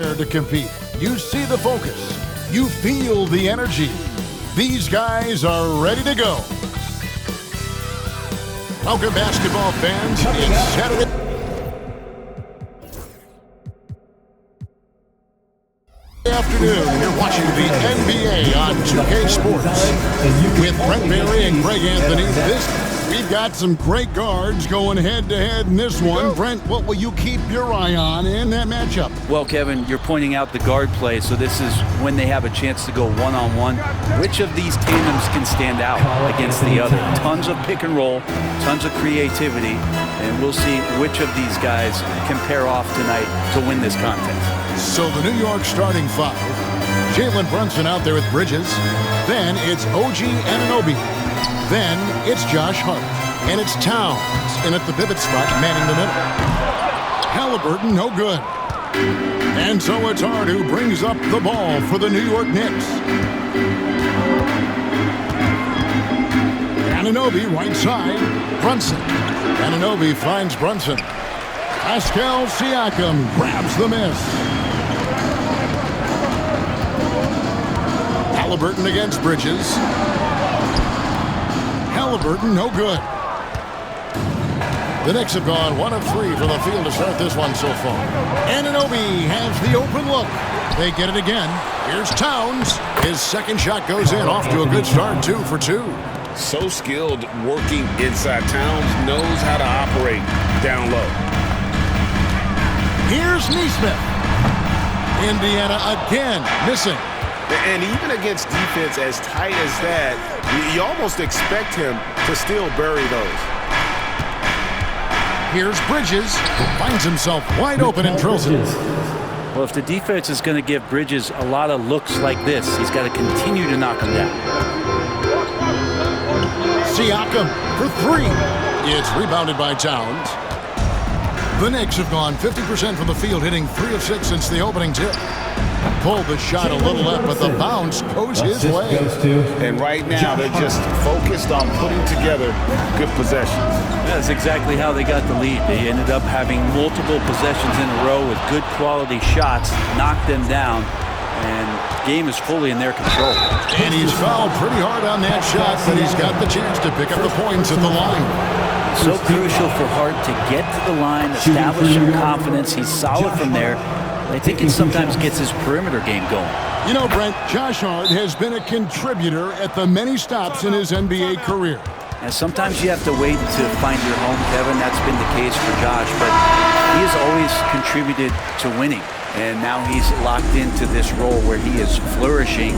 To compete. You see the focus. You feel the energy. These guys are ready to go. Welcome, basketball fans. It's Saturday afternoon. You're watching the NBA on 2K Sports with Brent Barry and Greg Anthony. We've got some great guards going head-to-head in this one. Brent, what will you keep your eye on in that matchup? Well, Kevin, you're pointing out the guard play, so this is when they have a chance to go one-on-one. Which of these tandems can stand out against the other? Tons of pick and roll, tons of creativity, and we'll see which of these guys can pair off tonight to win this contest. So the New York starting five. Jalen Brunson out there with Bridges. Then it's OG Anunoby. Then it's Josh Hart, and it's Towns, and at the pivot spot, manning the middle. Halliburton, no good. And so it's Hart who brings up the ball for the New York Knicks. Anunoby, right side, Brunson. Anunoby finds Brunson. Pascal Siakam grabs the miss. Halliburton against Bridges. Halliburton, no good. The Knicks have gone 1 of 3 from the field to start this one so far. Anunoby has the open look. They get it again. Here's Towns. His second shot goes in. Off to a good start, 2 for 2. So skilled working inside. Towns knows how to operate down low. Here's Nesmith. Indiana again missing. And even against defense as tight as that, you almost expect him to still bury those. Here's Bridges. Finds himself wide open and drills it. Well, if the defense is going to give Bridges a lot of looks like this, he's got to continue to knock them down. Siakam for 3. It's rebounded by Towns. The Knicks have gone 50% from the field, hitting 3 of 6 since the opening tip. Pulled the shot a little left, but the bounce goes his way. And right now, they're just focused on putting together good possessions. That's exactly how they got the lead. They ended up having multiple possessions in a row with good quality shots, knocked them down, and game is fully in their control. And he's fouled pretty hard on that shot, but he's got the chance to pick up the points at the line. So crucial for Hart to get to the line, establish some confidence. He's solid from there. I think it sometimes gets his perimeter game going. You know, Brent, Josh Hart has been a contributor at the many stops in his NBA career. And sometimes you have to wait to find your home, Kevin. That's been the case for Josh, but he has always contributed to winning. And now he's locked into this role where he is flourishing.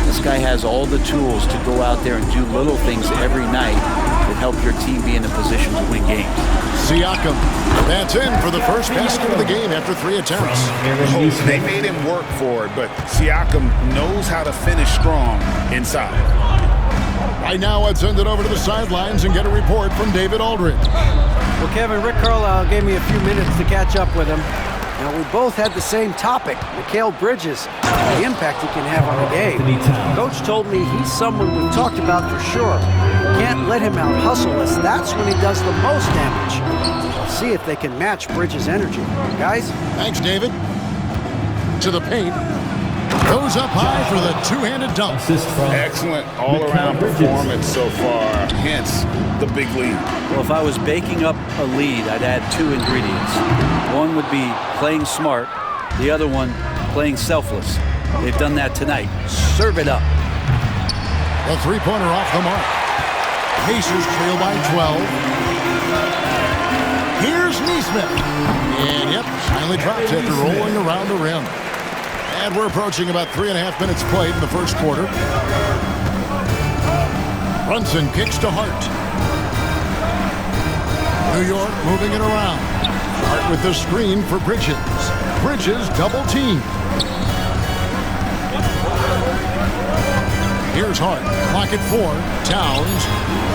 This guy has all the tools to go out there and do little things every night that help your team be in a position to win games. Siakam, that's in for the first basket of the game after 3 attempts. They made him work for it, but Siakam knows how to finish strong inside. Right now, let's send it over to the sidelines and get a report from David Aldridge. Well, Kevin, Rick Carlisle gave me a few minutes to catch up with him. Now, we both had the same topic, Mikal Bridges, the impact he can have on a game. Coach told me he's someone we've talked about for sure. Can't let him out-hustle us. That's when he does the most damage. We'll see if they can match Bridges' energy. Guys? Thanks, David. To the paint. Goes up high for the two-handed dunk. Excellent all-around performance so far, hence the big lead. Well, if I was baking up a lead, I'd add 2 ingredients. One would be playing smart, the other one playing selfless. They've done that tonight. Serve it up. The three-pointer off the mark. Pacers trail by 12. Here's Nesmith. And yep, finally drops after rolling around the rim. And we're approaching about 3.5 minutes played in the first quarter. Brunson kicks to Hart. New York moving it around. Hart with the screen for Bridges. Bridges double team. Here's Hart. Clock at 4. Towns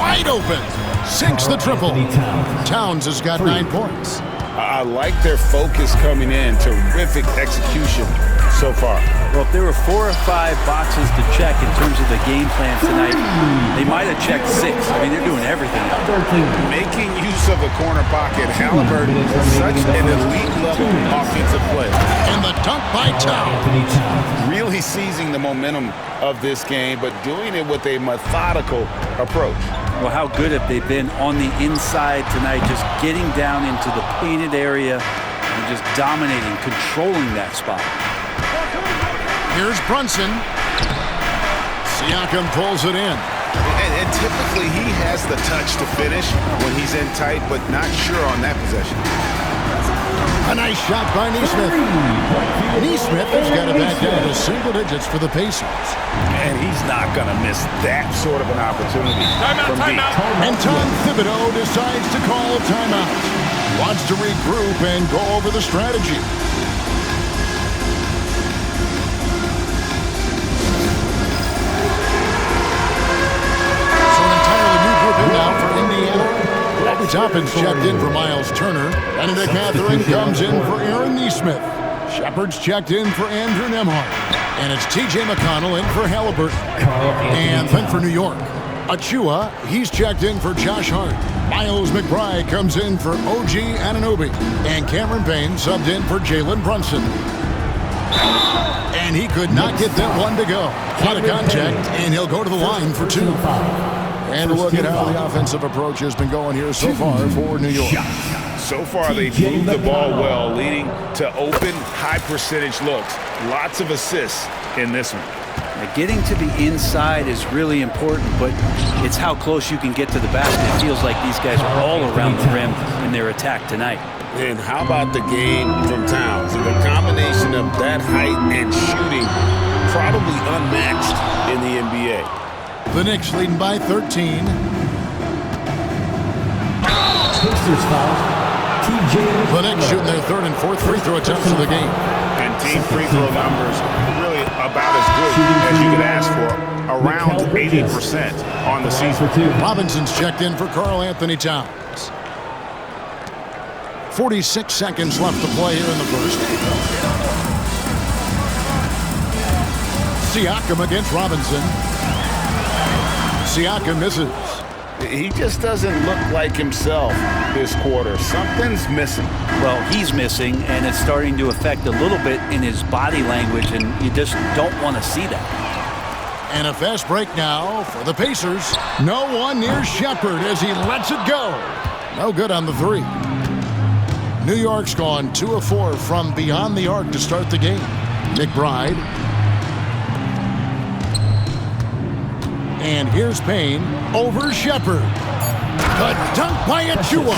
wide open. Sinks the triple. Towns has got 9 points. I like their focus coming in. Terrific execution so far. Well, if there were 4 or 5 boxes to check in terms of the game plan tonight, they might have checked 6. I mean, they're doing everything out there. Making use of the corner pocket. Halliburton, such an elite-level offensive player. And the dunk by Towns. Really seizing the momentum of this game, but doing it with a methodical approach. Well, how good have they been on the inside tonight, just getting down into the painted area and just dominating, controlling that spot. Here's Brunson. Siakam pulls it in. And typically he has the touch to finish when he's in tight, but not sure on that possession. A nice shot by Neesmith. Neesmith has got it back down to single digits for the Pacers. And he's not going to miss that sort of an opportunity from deep. And Tom Thibodeau decides to call a timeout. Wants to regroup and go over the strategy. So an entirely new group in now for Indiana. Obi Toppin's checked in for Miles Turner. Benedict Mathurin comes in for Aaron Neesmith. Shepard's checked in for Andrew Nembhard. And it's T.J. McConnell in for Halliburton. And then for New York, Achua, he's checked in for Josh Hart. Miles McBride comes in for OG Anunoby. And Cameron Payne subbed in for Jalen Brunson. And he could not get that one to go. Out of contact, and he'll go to the line for 2. And look at how the offensive approach has been going here so far for New York. So far, they've moved the ball well, leading to open, high-percentage looks. Lots of assists in this one. Now, getting to the inside is really important, but it's how close you can get to the basket. It feels like these guys are all around the rim in their attack tonight. And how about the game from Towns? The combination of that height and shooting, probably unmatched in the NBA. The Knicks leading by 13. Pacers foul. The Knicks shooting their 3rd and 4th free throw attempts of the game. And team free throw numbers really about as good as you could ask for. Around 80% on the season. Robinson's checked in for Karl Anthony Towns. 46 seconds left to play here in the first. Siakam against Robinson. Siakam misses. He just doesn't look like himself this quarter. Something's missing. Well, he's missing, and it's starting to affect a little bit in his body language, and you just don't want to see that. And a fast break now for the Pacers. No one near Shepard as he lets it go. No good on the 3. New York's gone 2 of 4 from beyond the arc to start the game. McBride. And here's Payne over Shepard. The dunk by Achua.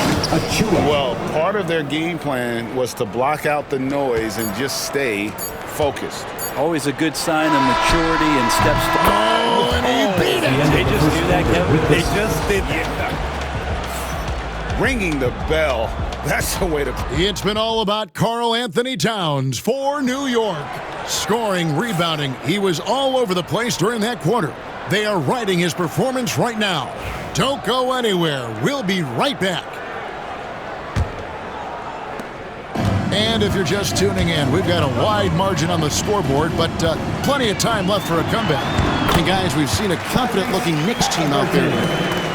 Well, part of their game plan was to block out the noise and just stay focused. Always a good sign of maturity and steps to... Oh, and he beat it. They just do that, Kevin? They just did that. Ringing the bell. That's the way to... It's been all about Karl Anthony Towns for New York. Scoring, rebounding. He was all over the place during that quarter. They are riding his performance right now. Don't go anywhere. We'll be right back. And if you're just tuning in, we've got a wide margin on the scoreboard, but plenty of time left for a comeback. And guys, we've seen a confident-looking Knicks team out there.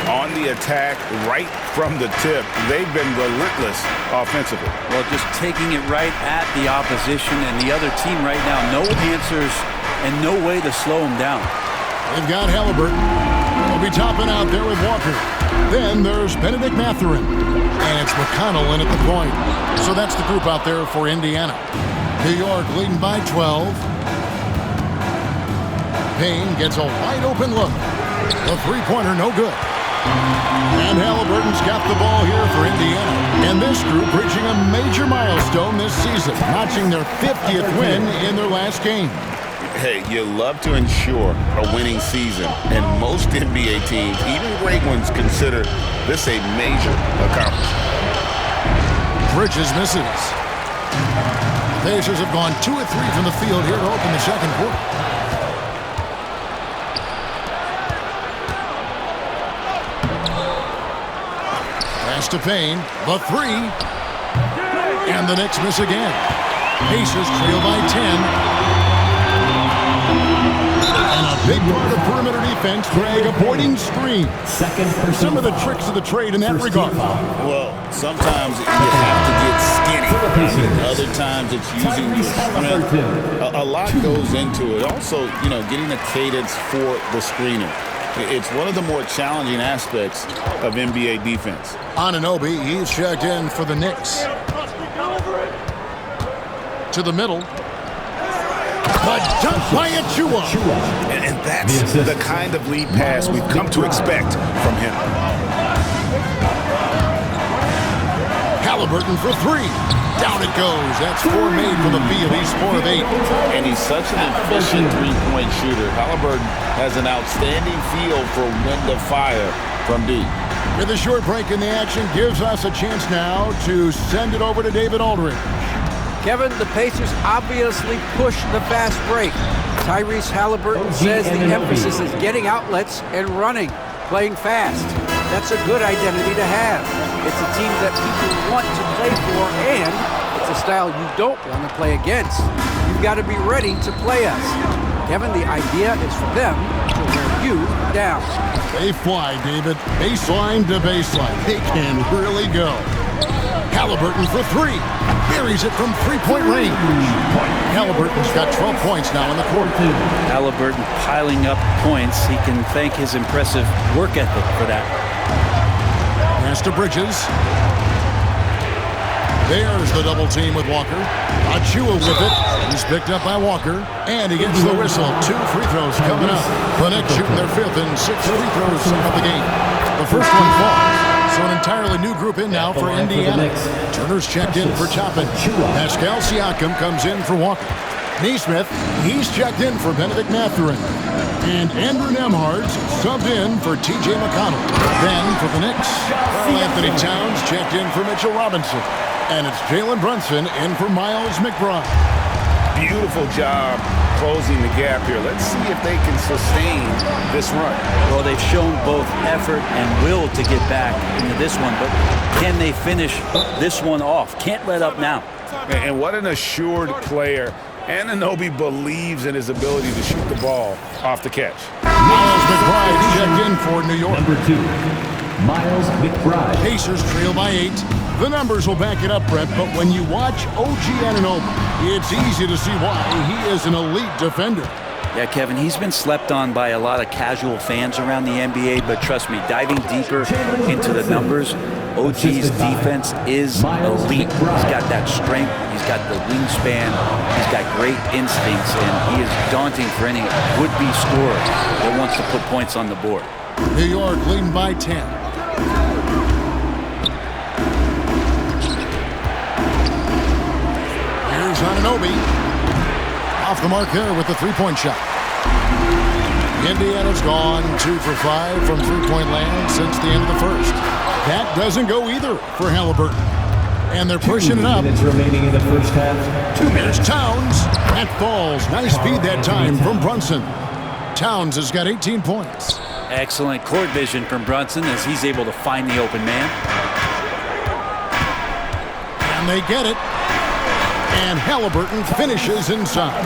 On the attack, right from the tip, they've been relentless offensively. Well, just taking it right at the opposition and the other team right now. No answers and no way to slow them down. They've got Halliburton. They'll be topping out there with Walker. Then there's Benedict Mathurin. And it's McConnell in at the point. So that's the group out there for Indiana. New York leading by 12. Payne gets a wide open look. The three-pointer no good. And Halliburton's got the ball here for Indiana. And this group reaching a major milestone this season, notching their 50th win in their last game. Hey, you love to ensure a winning season, and most NBA teams, even great ones, consider this a major accomplishment. Bridges misses. The Pacers have gone 2 of 3 from the field here to open the second quarter. Pass to Payne, the 3. And the Knicks miss again. Pacers trail by 10. And a big part of perimeter defense, Greg, avoiding screens. Some of the tricks of the trade in that regard. Well, sometimes you have to get skinny. Other times it's using your strength. A lot goes into it. Also, getting a cadence for the screener. It's one of the more challenging aspects of NBA defense. Anunoby, he's checked in for the Knicks. To the middle. But dunk by Achua. And that's the kind of lead pass we've come to expect from him. Halliburton for three. Down it goes. That's 4 made for the field. He's 4 of 8. And he's such an efficient three-point shooter. Halliburton has an outstanding feel for when to fire from deep. With a short break in the action, gives us a chance now to send it over to David Aldridge. Kevin, the Pacers obviously push the fast break. Tyrese Halliburton says the emphasis is getting outlets and running, playing fast. That's a good identity to have. It's a team that people want to play for, and it's a style you don't want to play against. You've got to be ready to play us. Kevin, the idea is for them to wear you down. They fly, David. Baseline to baseline. They can really go. Halliburton for three. Buries it from three-point range. Halliburton's got 12 points now in the quarter. Halliburton piling up points. He can thank his impressive work ethic for that. Pass to Bridges. There's the double team with Walker. Achua with it. He's picked up by Walker. And he gets the whistle. 2 free throws coming up. The Knicks shooting their 5th and 6th free throws of the game. The first one falls. So an entirely new group in now for Indiana. Turner's checked in for Toppin. Pascal Siakam comes in for Walker. Neesmith, he's checked in for Benedict Mathurin. And Andrew Nembhard's subbed in for T.J. McConnell. Then for the Knicks, Karl Anthony Towns checked in for Mitchell Robinson. And it's Jalen Brunson in for Miles McBride. Beautiful job closing the gap here. Let's see if they can sustain this run. Well, they've shown both effort and will to get back into this one, but can they finish this one off? Can't let up now. And what an assured player. Anunoby believes in his ability to shoot the ball off the catch. Miles McBride checked in for New York. Number 2, Miles McBride. Pacers trail by 8. The numbers will back it up, Brett, but when you watch OG Anunoby, it's easy to see why he is an elite defender. Yeah, Kevin, he's been slept on by a lot of casual fans around the NBA, but trust me, diving deeper into the numbers, OG's defense is elite. He's got that strength, he's got the wingspan, he's got great instincts, and he is daunting for any would-be scorer that wants to put points on the board. New York leading by 10. Here's Anunoby. Off the mark there with the three-point shot. Indiana's gone 2 for 5 from three-point land since the end of the first. That doesn't go either for Halliburton. And they're pushing it up. 2 minutes remaining in the first half. 2 minutes. Towns. That falls. Nice feed that time from Brunson. Towns has got 18 points. Excellent court vision from Brunson as he's able to find the open man. And they get it. And Halliburton finishes inside.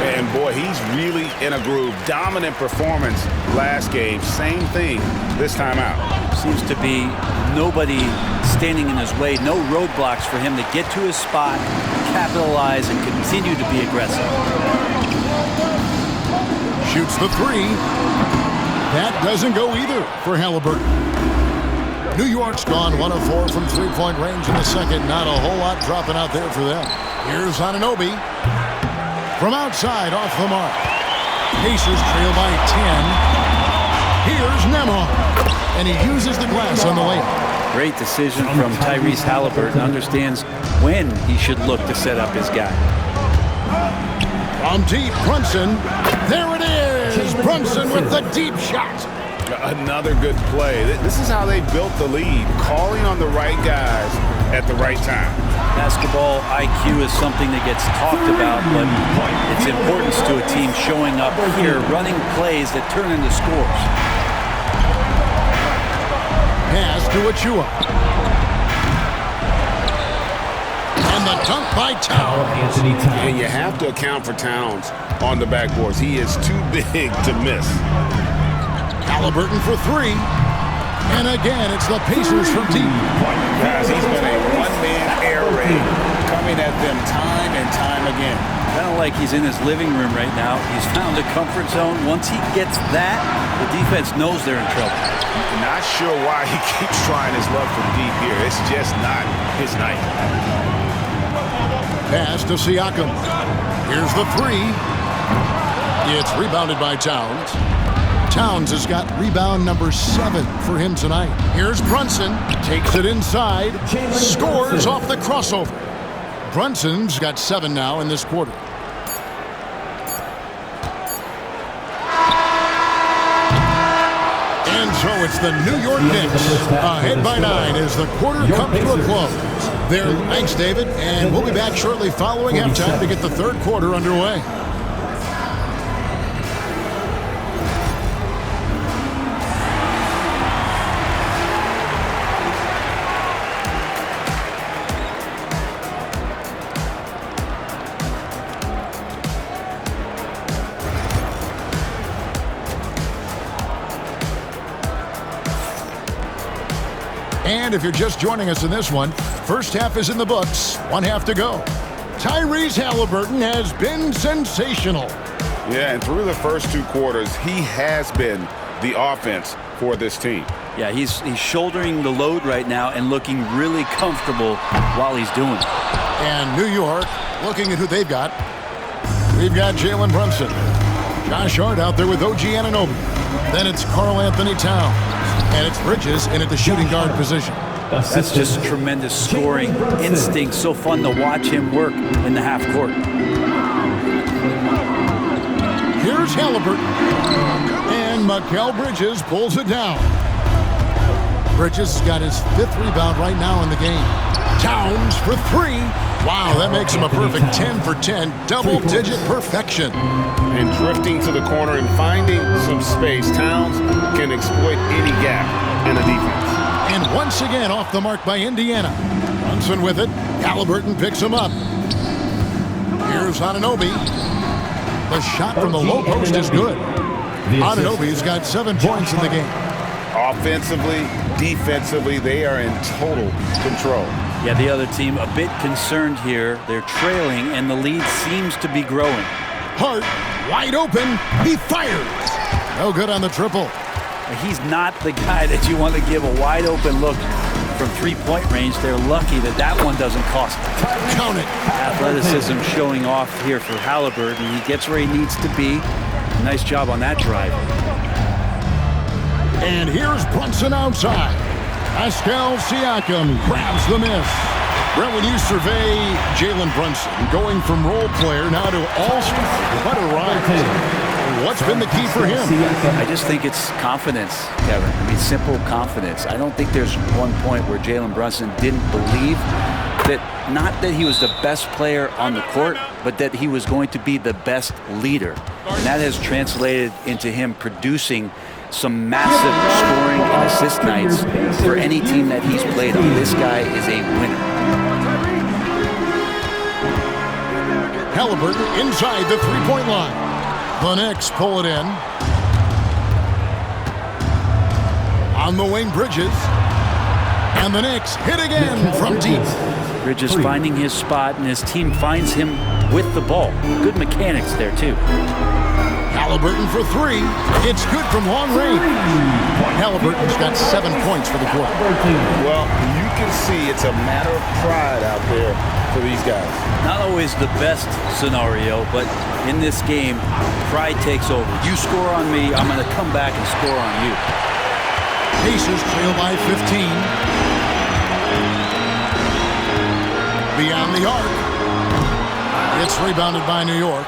And boy, he's really in a groove. Dominant performance last game. Same thing this time out. Seems to be nobody standing in his way. No roadblocks for him to get to his spot, capitalize, and continue to be aggressive. Shoots the three. That doesn't go either for Halliburton. New York's gone 1 of 4 from three-point range in the second. Not a whole lot dropping out there for them. Here's Anunoby. From outside, off the mark. Pacers trail by 10. Here's Nembhard. And he uses the glass on the layup. Great decision from Tyrese Halliburton. Understands when he should look to set up his guy. From deep, Brunson. There it is. Brunson with the deep shot. Another good play. This is how they built the lead, calling on the right guys at the right time. Basketball IQ is something that gets talked about, but its importance to a team showing up here, running plays that turn into scores. Pass to Achua. And the dunk by Towns. Anthony And Towns. you have to account for Towns on the backboards. He is too big to miss. Halliburton for three. And again, it's the Pacers from deep. Guys, he's been a one-man air raid coming at them time and time again. Kind of like he's in his living room right now. He's found a comfort zone. Once he gets that, the defense knows they're in trouble. Not sure why he keeps trying his luck from deep here. It's just not his night. Pass to Siakam. Here's the three. It's rebounded by Towns. Towns has got rebound number 7 for him tonight. Here's Brunson. Takes it inside. Scores off the crossover. Brunson's got 7 now in this quarter. And so it's the New York Knicks ahead by 9 as the quarter comes to a close. There, thanks, David, and we'll be back shortly following halftime to get the third quarter underway. And if you're just joining us in this one, first half is in the books, 1 half to go. Tyrese Halliburton has been sensational. Yeah, and through the first 2 quarters, he has been the offense for this team. Yeah, he's shouldering the load right now and looking really comfortable while he's doing it. And New York, looking at who they've got. We've got Jalen Brunson. Josh Hart out there with OG Anunoby. Then it's Karl Anthony Towns. And it's Bridges in at the shooting guard position. That's just tremendous scoring instinct. So fun to watch him work in the half court. Here's Halliburton. And Mikal Bridges pulls it down. Bridges has got his 5th rebound right now in the game. Towns for 3. Wow, that makes him a perfect 10 for 10. Double-digit perfection. And drifting to the corner and finding some space, Towns can exploit any gap in the defense. And once again off the mark by Indiana. Brunson with it. Halliburton picks him up. Here's Anunoby. The shot from the low post is good. Anunoby's got 7 points in the game. Offensively, defensively, they are in total control. Yeah, the other team a bit concerned here. They're trailing, and the lead seems to be growing. Hart, wide open. He fires. No good on the triple. He's not the guy that you want to give a wide open look from 3-point range. They're lucky that that one doesn't cost them. Count it. Athleticism showing off here for Halliburton. He gets where he needs to be. Nice job on that drive. And here's Brunson outside. Pascal Siakam grabs the miss. Brent, when you survey Jalen Brunson, going from role player now to all-star, what a ride. What's been the key for him? I just think it's confidence, Kevin. I mean, simple confidence. I don't think there's one point where Jalen Brunson didn't believe that, not that he was the best player on the court, but that he was going to be the best leader. And that has translated into him producing some massive scoring and assist nights for any team that he's played on. This guy is a winner. Halliburton inside the three-point line. The Knicks pull it in. On the wing, Bridges. And the Knicks hit again from deep. Bridges finding his spot, and his team finds him with the ball. Good mechanics there, too. Halliburton for 3. It's good from long range. Halliburton's got 7 points for the quarter. Well, you can see it's a matter of pride out there for these guys. Not always the best scenario, but in this game, pride takes over. You score on me, I'm going to come back and score on you. Pacers trail by 15. Beyond the arc. It's rebounded by New York.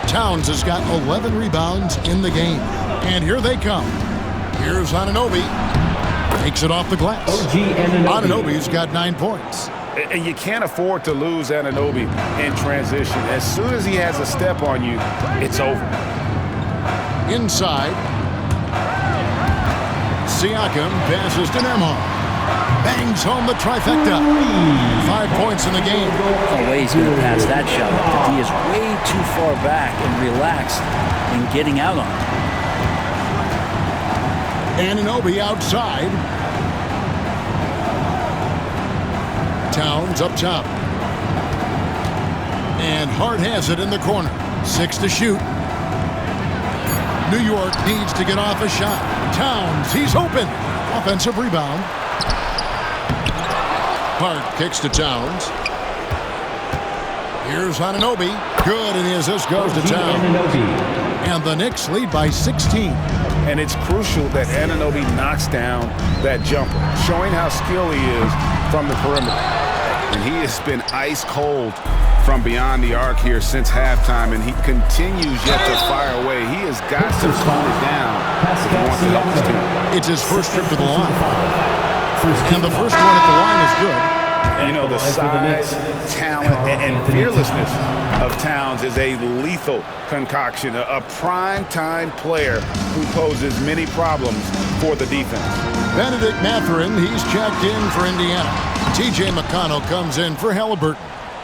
Towns has got 11 rebounds in the game. And here they come. Here's Anunoby. Takes it off the glass. Anunoby's got 9 points. And you can't afford to lose Anunoby in transition. As soon as he has a step on you, it's over. Inside. Siakam passes to Nembhard. bangs home the trifecta. 5 points in the game. No way he's going to pass that shot. The D is way too far back and relaxed in getting out on it. Anunoby outside. Towns up top. And Hart has it in the corner. 6 to shoot. New York needs to get off a shot. Towns, he's open. Offensive rebound. Hart kicks to Towns. Here's Anunoby. Good, and the assist goes to Towns. And the Knicks lead by 16. And it's crucial that Anunoby knocks down that jumper, showing how skilled he is from the perimeter. And he has been ice cold from beyond the arc here since halftime, and he continues yet to fire away. He has got to tone it down if he wants to help his team. It's his first trip to the line. And the first one at the line is good. You know, the size, talent, and fearlessness of Towns is a lethal concoction, a prime-time player who poses many problems for the defense. Benedict Mathurin, he's checked in for Indiana. T.J. McConnell comes in for Halliburton.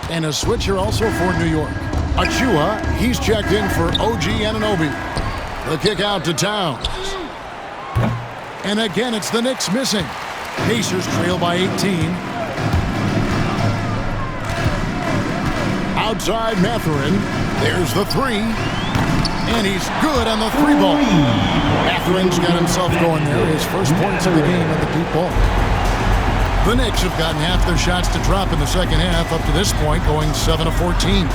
And a switcher also for New York. Achua, he's checked in for OG Anunoby. The kick out to Towns. And again, it's the Knicks missing. Pacers trail by 18. Outside Mathurin. There's the three. And he's good on the three ball. Mathurin's got himself going there. His first points of the game at the deep ball. The Knicks have gotten half their shots to drop in the second half up to this point, going 7 of 14.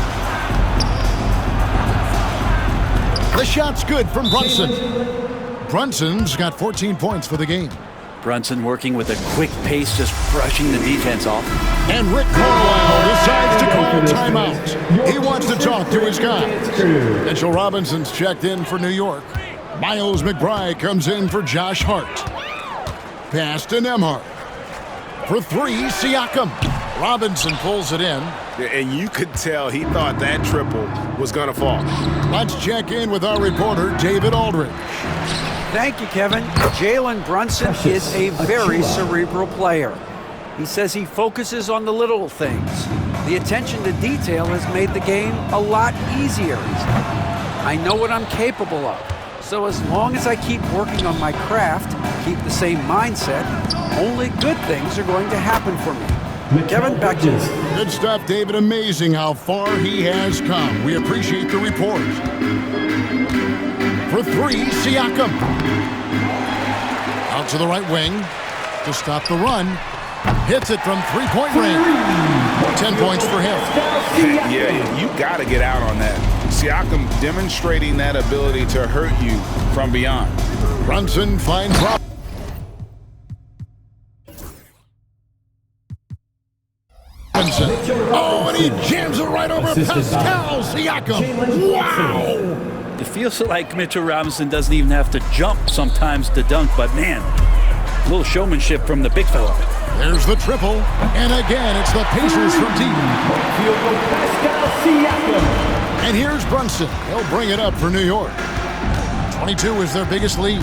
The shot's good from Brunson. Brunson's got 14 points for the game. Brunson working with a quick pace, just brushing the defense off. And Rick Carlisle decides to call timeout. He wants to talk to his guys. Mitchell Robinson's checked in for New York. Miles McBride comes in for Josh Hart. Pass to Nembhard. For three, Siakam. Robinson pulls it in. And you could tell he thought that triple was going to fall. Let's check in with our reporter, David Aldridge. Thank you, Kevin. Jalen Brunson is a very cerebral player. He says he focuses on the little things. The attention to detail has made the game a lot easier. I know what I'm capable of. So as long as I keep working on my craft, keep the same mindset, only good things are going to happen for me. Kevin, back to you. Good stuff, David. Amazing how far he has come. We appreciate the report. For three, Siakam. Out to the right wing to stop the run. Hits it from three-point range. 10 points for him. Yeah, you got to get out on that. Siakam demonstrating that ability to hurt you from beyond. Brunson finds Robinson. Oh, and he jams it right over Pascal Siakam. Wow! It feels like Mitchell Robinson doesn't even have to jump sometimes to dunk, but man, a little showmanship from the big fella. There's the triple, and again, it's the Pacers from deep. And here's Brunson. He'll bring it up for New York. 22 is their biggest lead.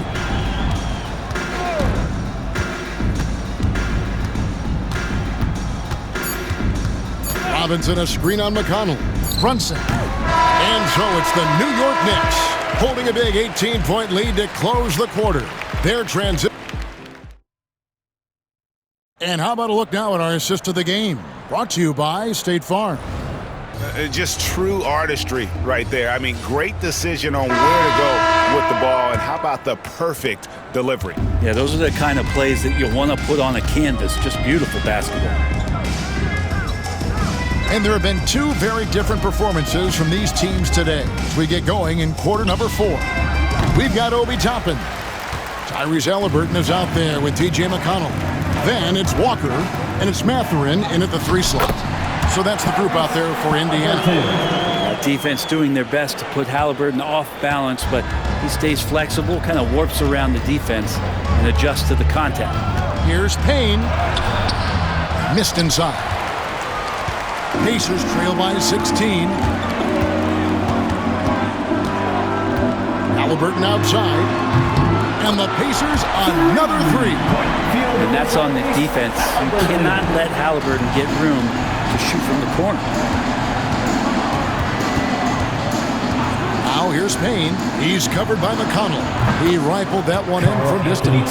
Robinson, a screen on McConnell. Brunson. And so it's the New York Knicks holding a big 18-point lead to close the quarter. Their transition. And how about a look now at our assist of the game? Brought to you by State Farm. Just true artistry right there. I mean, great decision on where to go with the ball, and how about the perfect delivery? Yeah, those are the kind of plays that you want to put on a canvas. Just beautiful basketball. And there have been two very different performances from these teams today as we get going in quarter number 4. We've got Obi Toppin. Tyrese Halliburton is out there with T.J. McConnell. Then it's Walker, and it's Mathurin in at the 3 slot. So that's the group out there for Indiana. Defense doing their best to put Halliburton off balance, but he stays flexible, kind of warps around the defense and adjusts to the contact. Here's Payne. Missed inside. Pacers trail by 16. Halliburton outside. And the Pacers another three. And that's on the defense. You cannot let Halliburton get room to shoot from the corner. Now here's Payne. He's covered by McConnell. He rifled that one in from distance.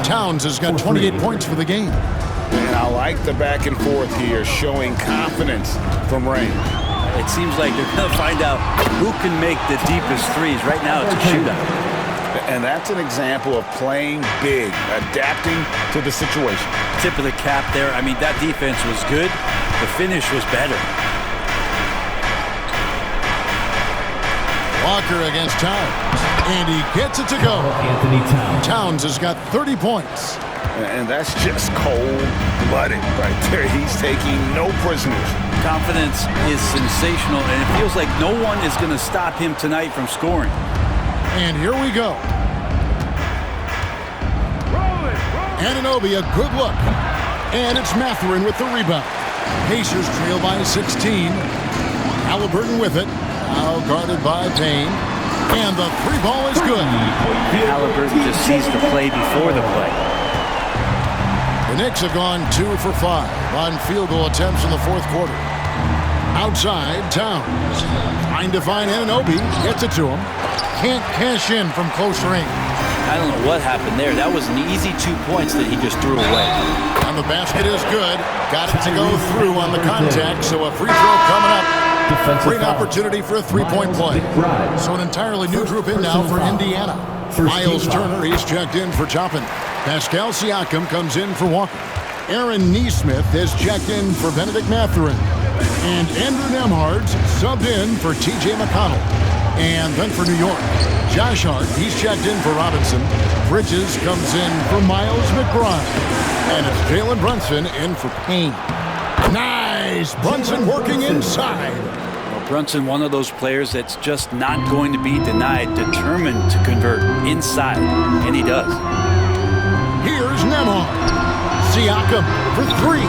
Towns has got 28 points for the game. And I like the back and forth here, showing confidence from Rain. It seems like they're going to find out who can make the deepest threes. Right now, it's a shootout. And that's an example of playing big, adapting to the situation. Tip of the cap there. I mean, that defense was good. The finish was better. Walker against Towns. And he gets it to go. Anthony Towns. Towns has got 30 points. And that's just cold-blooded right there. He's taking no prisoners. Confidence is sensational, and it feels like no one is going to stop him tonight from scoring. And here we go. Anunoby, a good look. And it's Mathurin with the rebound. Pacers trail by 16. Halliburton with it. Now guarded by Payne. And the three ball is good. Halliburton just sees the play before the play. The Knicks have gone 2 for 5 on field goal attempts in the fourth quarter. Outside, Towns. Trying to find Anunoby. Gets it to him. Can't cash in from close range. I don't know what happened there. That was an easy 2 points that he just threw away. And the basket is good. Got it to go through on the contact, so a free throw coming up. Great opportunity for a three-point play. So an entirely new group in now for Indiana. Miles Turner, he's checked in for Toppin. Pascal Siakam comes in for Walker. Aaron Nesmith has checked in for Benedict Mathurin. And Andrew Nembhard's subbed in for T.J. McConnell. And then for New York, Josh Hart, he's checked in for Robinson. Bridges comes in for Miles McBride. And it's Jalen Brunson in for Payne. Nice! Brunson working inside. Well, Brunson, one of those players that's just not going to be denied, determined to convert inside, and he does. Here's Nembhard. Siakam for three.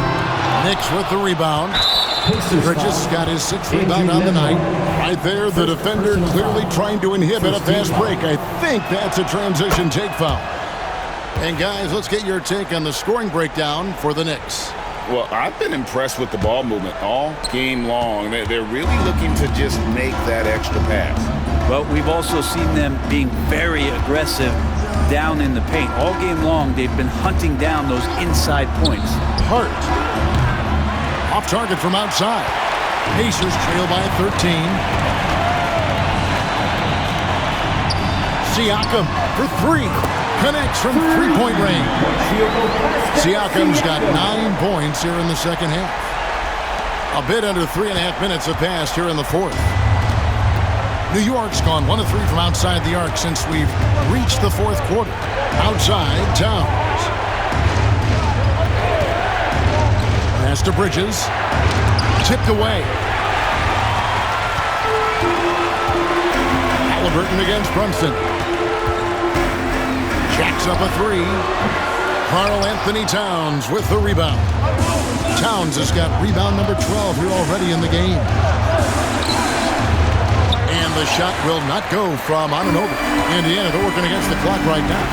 Knicks with the rebound. Bridges got his sixth rebound on the night. Right there, the defender clearly trying to inhibit a fast break. I think that's a transition take foul. And guys, let's get your take on the scoring breakdown for the Knicks. Well, I've been impressed with the ball movement all game long. They're really looking to just make that extra pass. Well, we've also seen them being very aggressive down in the paint. All game long, they've been hunting down those inside points. Hart. Off target from outside. Pacers trail by 13. Siakam for three. Connects from three-point range. Siakam's got 9 points here in the second half. A bit under 3.5 minutes have passed here in the fourth. New York's gone 1 of 3 from outside the arc since we've reached the fourth quarter. Outside, Towns. Pass to Bridges. Tipped away. Halliburton against Brunson. Jacks up a three. Karl-Anthony Towns with the rebound. Towns has got rebound number 12 here already in the game. And the shot will not go from Anunoby. Indiana, they're working against the clock right now.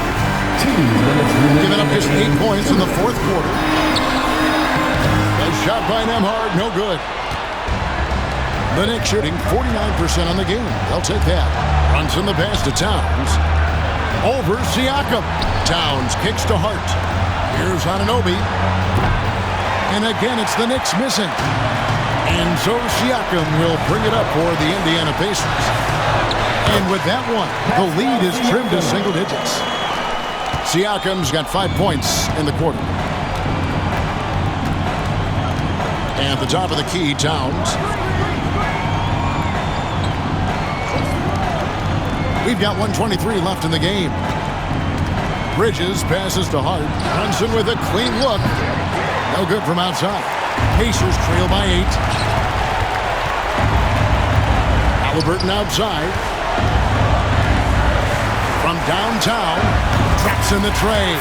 2 minutes. Giving up just 8 points in the fourth quarter. A shot by Nembhard, no good. The Knicks shooting 49% on the game. They'll take that. Runs in the pass to Towns. Over Siakam. Towns kicks to Hart. Here's Anunoby. And again, it's the Knicks missing. And so Siakam will bring it up for the Indiana Pacers. And with that one, the lead is trimmed to single digits. Siakam's got 5 points in the quarter. And at the top of the key, Towns. We've got 1:23 left in the game. Bridges passes to Hart. Brunson with a clean look. No good from outside. Pacers trail by 8. Halliburton outside. From downtown. Traps in the tray.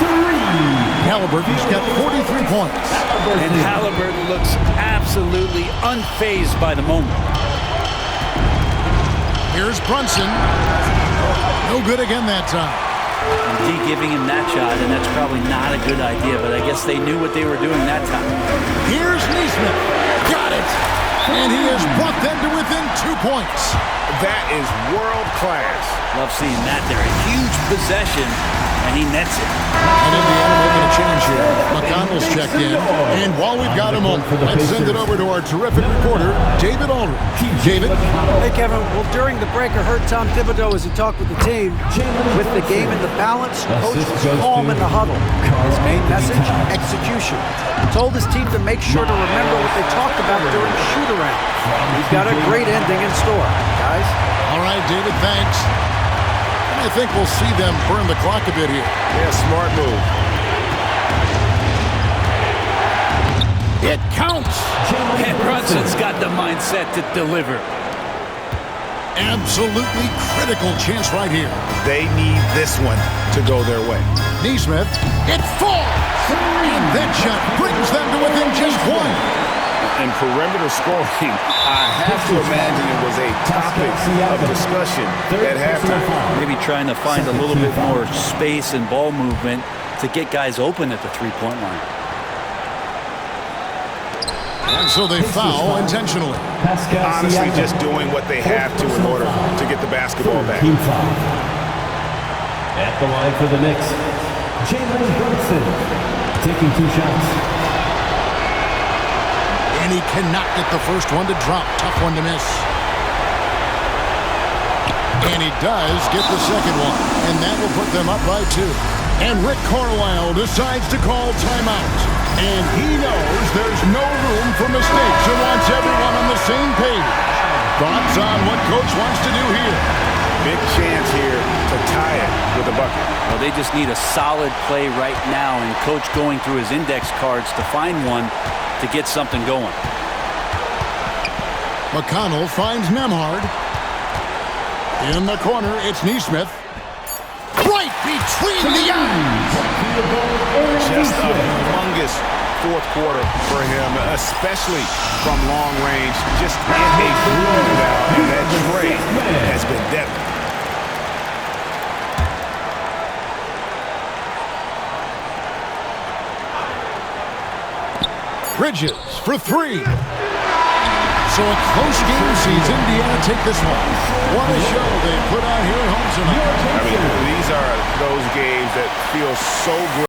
Halliburton's got 43 points. And Halliburton looks absolutely unfazed by the moment. Here's Brunson. No good again that time. D giving him that shot, and that's probably not a good idea, but I guess they knew what they were doing that time. Here's Neesmith. Got it. And he has brought them to within 2 points. That is world class. Love seeing that there. A huge possession, and he nets it. And Indiana making a change here. McConnell's checked in. And while we've got him on, let's send it over to our terrific reporter, David Aldridge. David? Hey, Kevin. Well, during the break, I heard Tom Thibodeau as he talked with the team. With the game in the balance, coach was calm in the huddle. His main message, execution. He told his team to make sure to remember what they talked about during the shoot-around. We've got a great ending in store, guys. All right, David, thanks. And I think we'll see them burn the clock a bit here. Yeah, smart move. It counts. And Brunson's got the mindset to deliver. Absolutely critical chance right here. They need this one to go their way. Neesmith, it falls. And that shot brings them to within just one. And perimeter scoring, I have to imagine it was a topic of discussion at halftime. Maybe trying to find a little bit more space and ball movement to get guys open at the three-point line. And so they foul intentionally. Honestly, just doing what they have to in order to get the basketball back. At the line for the Knicks, Jalen Brunson taking 2 shots. And he cannot get the first one to drop. Tough one to miss. And he does get the second one. And that will put them up by 2. And Rick Carlisle decides to call timeout. And he knows there's no room for mistakes and wants everyone on the same page. Thoughts on what Coach wants to do here? Big chance here to tie it with a bucket. Well, they just need a solid play right now, and Coach going through his index cards to find one to get something going. McConnell finds Nembhard. In the corner, it's Neesmith. Right between the eyes! Just a humongous fourth quarter for him, especially from long range. Just in a groove now, and that trade has been deadly. Bridges for 3. So a close game sees Indiana take this one. What a show they put on here at home tonight. I mean, these are those games that feel so great.